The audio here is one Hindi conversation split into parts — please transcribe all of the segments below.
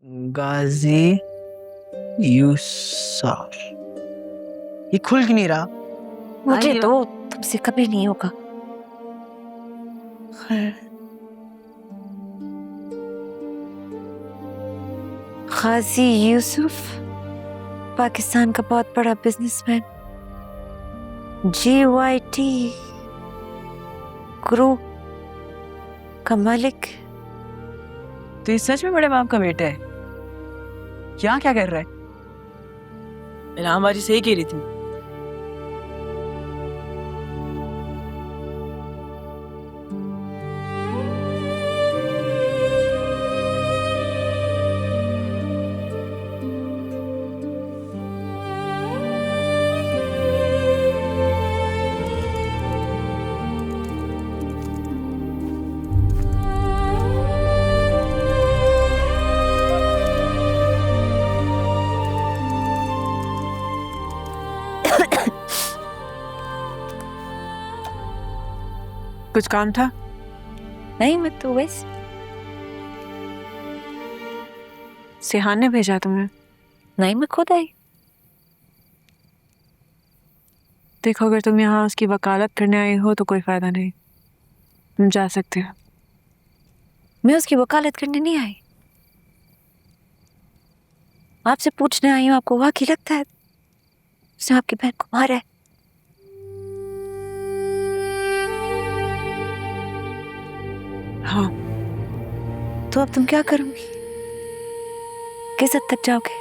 गाजी यूसुफ। ये खुल क्यों नहीं रहा? मुझे तो तुमसे कभी नहीं होगा। गाजी यूसुफ पाकिस्तान का बहुत बड़ा बिजनेसमैन, JYT ग्रुप का मालिक। तो ये सच में बड़े बाप का बेटा है? क्या क्या कर रहा है? इल्हाम बाजी सही कह रही थी। कुछ काम था? नहीं, मैं तो वैसे। सिहान ने भेजा तुम्हें? नहीं, मैं खुद आई। देखो, अगर तुम यहाँ उसकी वकालत करने आई हो तो कोई फायदा नहीं, तुम जा सकते हो। मैं उसकी वकालत करने नहीं आई, आपसे पूछने आई हूँ। आपको वाकई लगता है उसने आपकी बहन को मारा है? हाँ। तो अब तुम क्या करोगी? किस हद तक जाओगे?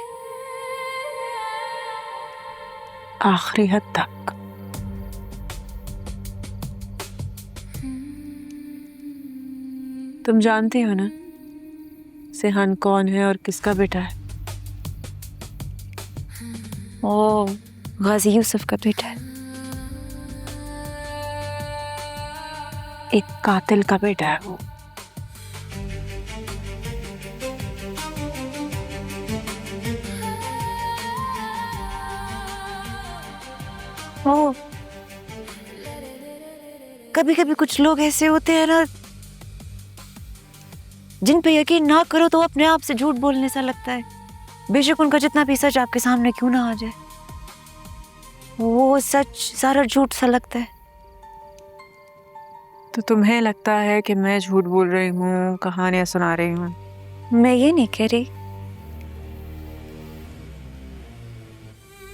आखिरी हद तक। तुम जानती हो ना सिहान कौन है और किसका बेटा है? ओ, गाजी यूसुफ का बेटा है। एक कातिल का बेटा है वो। ओ, कभी कभी कुछ लोग ऐसे होते हैं ना, जिन पे यकीन ना करो तो अपने आप से झूठ बोलने सा लगता है, बेशक उनका जितना भी सच आपके सामने क्यों ना आ जाए, वो सच सारा झूठ सा लगता है। तो तुम्हें लगता है कि मैं झूठ बोल रही हूँ, कहानियां सुना रही हूँ? मैं ये नहीं कह रही,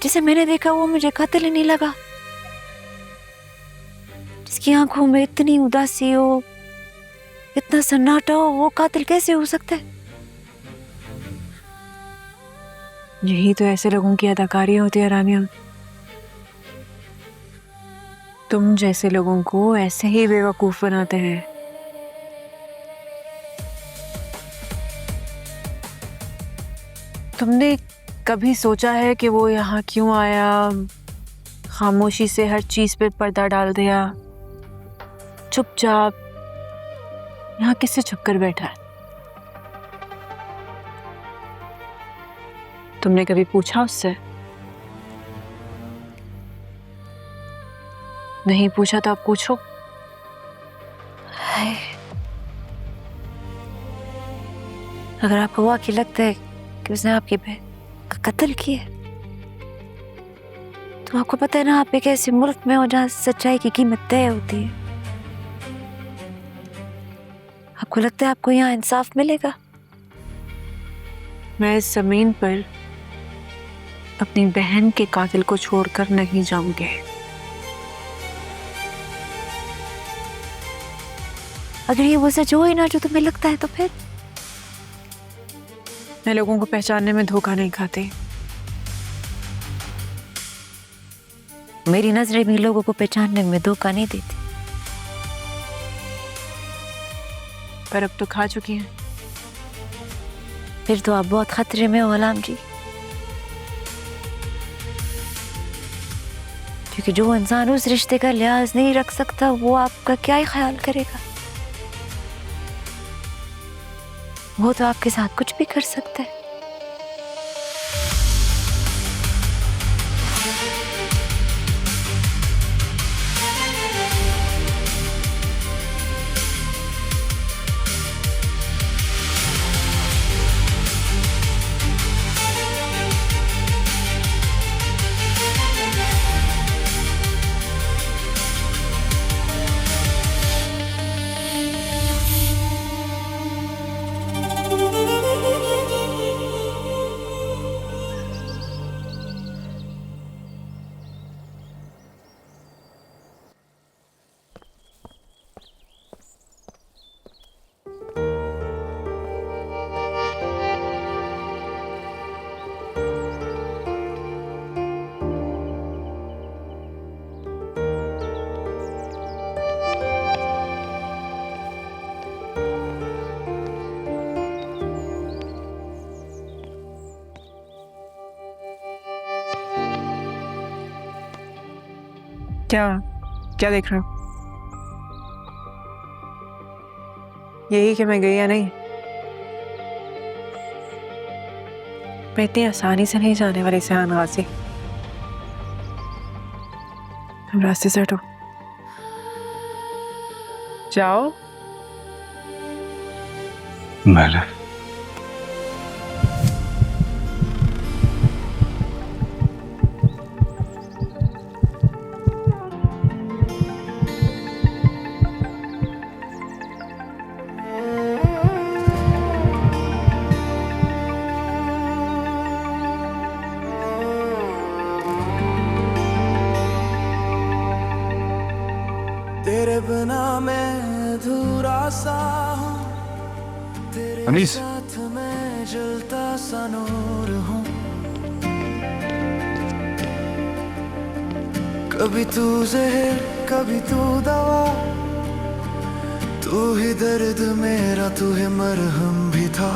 जिसे मैंने देखा वो मुझे कातिल ही नहीं लगा। जिसकी आंखों में इतनी उदासी हो, इतना सन्नाटा हो, वो कातिल कैसे हो सकता है? यही तो ऐसे लोगों की अदाकारी होती है रानिया। तुम जैसे लोगों को ऐसे ही बेवकूफ बनाते हैं। तुमने कभी सोचा है कि वो यहाँ क्यों आया? खामोशी से हर चीज पे पर्दा डाल दिया, चुपचाप यहाँ किससे छुप कर बैठा है? तुमने कभी पूछा उससे? नहीं पूछा तो आप पूछो। अगर आपको वाकई लगता है कि उसने आपकी बहन का कत्ल किया, तो आपको पता है ना, आप एक ऐसे मुल्क में हो जहाँ सच्चाई की कीमत तय होती है। आपको लगता है आपको यहाँ इंसाफ मिलेगा? मैं इस जमीन पर अपनी बहन के कातिल को छोड़कर नहीं जाऊंगी। अगर ये वो सच हो ही ना जो तुम्हें लगता है, तो फिर? मैं लोगों को पहचानने में धोखा नहीं खाती। मेरी नजरें भी लोगों को पहचानने में धोखा नहीं देती। पर अब तो खा चुकी हैं। फिर तो आप बहुत खतरे में हो गुलाम जी, क्योंकि जो इंसान उस रिश्ते का लिहाज नहीं रख सकता, वो आपका क्या ही ख्याल करेगा? वो तो आपके साथ कुछ भी कर सकता है। क्या क्या देख रहे हो? यही कि मैं गई या नहीं? मैं इतनी आसानी से नहीं जाने वाली सयान गाजी। तुम रास्ते से हटो। जाओ। मैंने तेरे बिना मैं अधूरा सा हूँ, तेरे अनीस। साथ मैं जलता सा नूर हूँ। कभी तू जहर कभी तू दवा, तू ही दर्द मेरा तू ही मरहम भी था।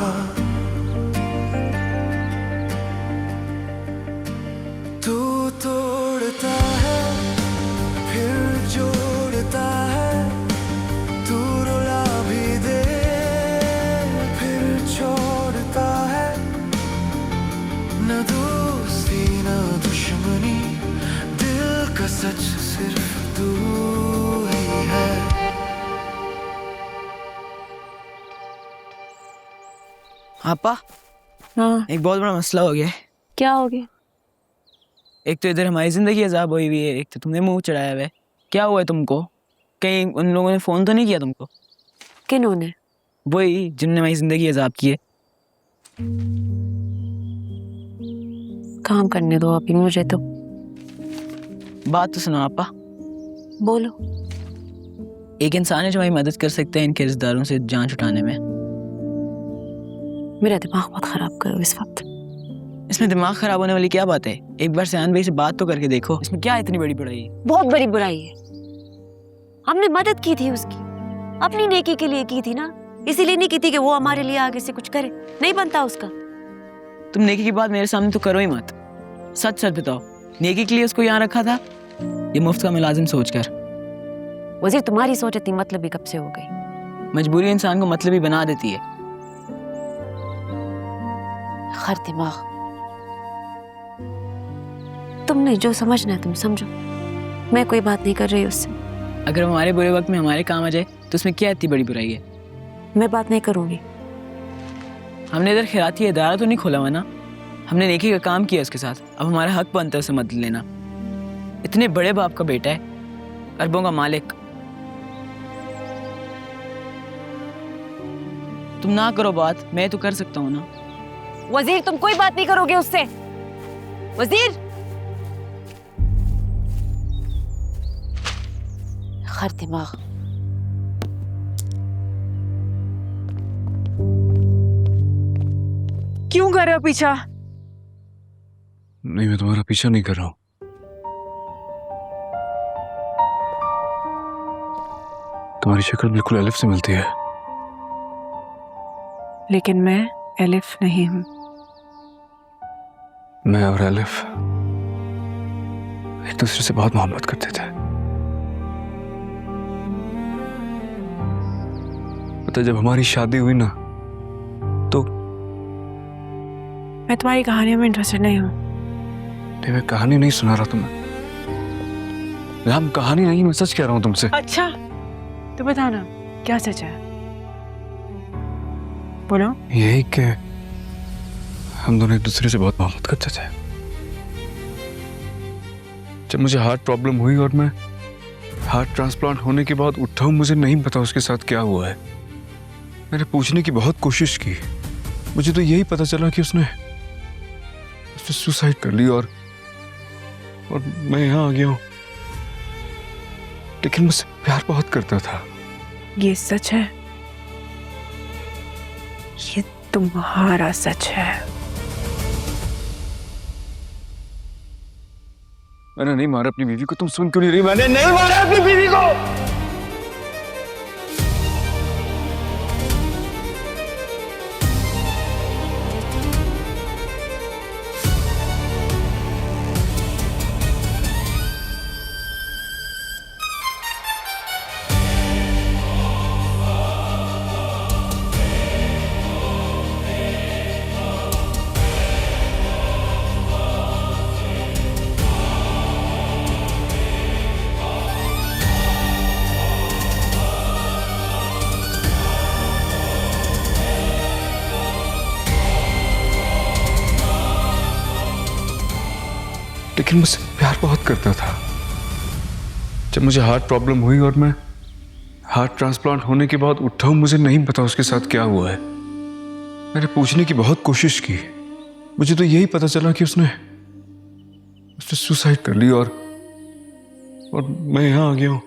तू तोड़ता है फिर जोड़ता है, तू रुला भी दे फिर छोड़ता है। न दोस्ती न दुश्मनी, दिल का सच सिर्फ तू ही है। आपा, हाँ, एक बहुत बड़ा मसला हो गया है। क्या हो गया? एक तो इधर हमारी जिंदगी अजाब हुई हुई है, एक तो तुमने मुंह चढ़ाया हुआ है। क्या हुआ है तुमको? कहीं उन लोगों ने फोन तो नहीं किया तुमको? किन्होंने? वही जिनने हमारी जिंदगी अजाब की है। काम करने दो अभी मुझे तो। बात तो सुनो आपा। बोलो। एक इंसान है जो हमारी मदद कर सकते हैं इनके रिश्तेदारों से जान छुटाने में। मेरा दिमाग बहुत खराब करो इस वक्त। इसमें दिमाग खराब होने वाली क्या बात है? एक बार सयान भाई से बात तो करके देखो, इसमें क्या इतनी बड़ी बुराई है? बहुत बड़ी बुराई है। हमने मदद की थी उसकी, अपनी नेकी के लिए की थी ना, इसीलिए नहीं की थी कि वो हमारे लिए आगे से कुछ करे। नहीं बनता उसका। तुम नेकी की बात मेरे सामने तो करो ही मत। सच सच बताओ, नेकी के लिए उसको यहाँ रखा था ये मुफ्त का मुलाजिम सोचकर? वजीर, तुम्हारी सोच इतनी मतलबी कब से हो गई? मजबूरी इंसान को मतलबी बना देती है। खैर दिमाग, तुमने जो समझना है तुम समझो। मैं कोई बात नहीं कर रही उससे। अगर वो हमारे बुरे वक्त में हमारे काम आ जाए तो उसमें क्या इतनी बड़ी बुराई है? मैं बात नहीं करूंगी। हमने इधर खैराती इदारा तो नहीं खोला हुआ ना, हमने नेकी का काम किया उसके साथ। अब हमारा हक बनता है उसे मदद लेना। इतने बड़े बाप का बेटा है, अरबों का मालिक। तुम ना करो बात, मैं तो कर सकता हूँ ना। वजीर, तुम कोई बात नहीं करोगे उससे। वजीर, खैर दिमाग। क्यों कर रहे हो पीछा? नहीं, मैं तुम्हारा पीछा नहीं कर रहा हूँ। तुम्हारी शक्ल बिल्कुल एलिफ से मिलती है। लेकिन मैं एलिफ नहीं हूँ। मैं और एलिफ एक दूसरे से बहुत मोहब्बत करते थे। पता है, जब हमारी शादी हुई ना तो मैं तुम्हारी कहानियों में इंटरेस्टेड नहीं हूँ। नहीं, मैं कहानी नहीं सुना रहा तुम्हें। हम कहानी नहीं, मैं सच कह रहा हूँ तुमसे। अच्छा, तो बताना क्या सच है? बोलो। यही कि हम दोनों एक दूसरे से बहुत मोहब्बत करते थे। जब मुझे हार्ट प्रॉब्लम हुई और मैं हार्ट ट्रांसप्लांट होने के बाद उठा हूं, मुझे नहीं पता उसके साथ क्या हुआ है। मैंने पूछने की बहुत कोशिश की, मुझे तो यही पता चला कि उसने सुसाइड कर ली और मैं यहाँ आ गया हूँ। लेकिन मुझसे प्यार बहुत करता था। ये सच है? ये तुम्हारा सच है? मैंने नहीं मारा अपनी बीवी को, तुम सुन क्यों नहीं रही? मैंने नहीं मारा अपनी बीवी को। लेकिन मुझसे प्यार बहुत करता था। जब मुझे हार्ट प्रॉब्लम हुई और मैं हार्ट ट्रांसप्लांट होने के बाद उठा हूं, मुझे नहीं पता उसके साथ क्या हुआ है। मैंने पूछने की बहुत कोशिश की, मुझे तो यही पता चला कि उसने सुसाइड कर ली और मैं यहाँ आ गया हूँ।